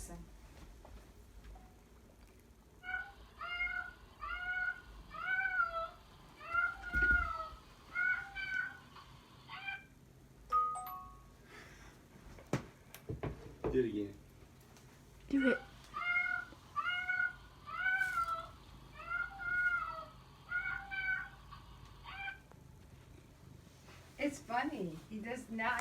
Listen. Do it again. Do it. It's funny. He does now.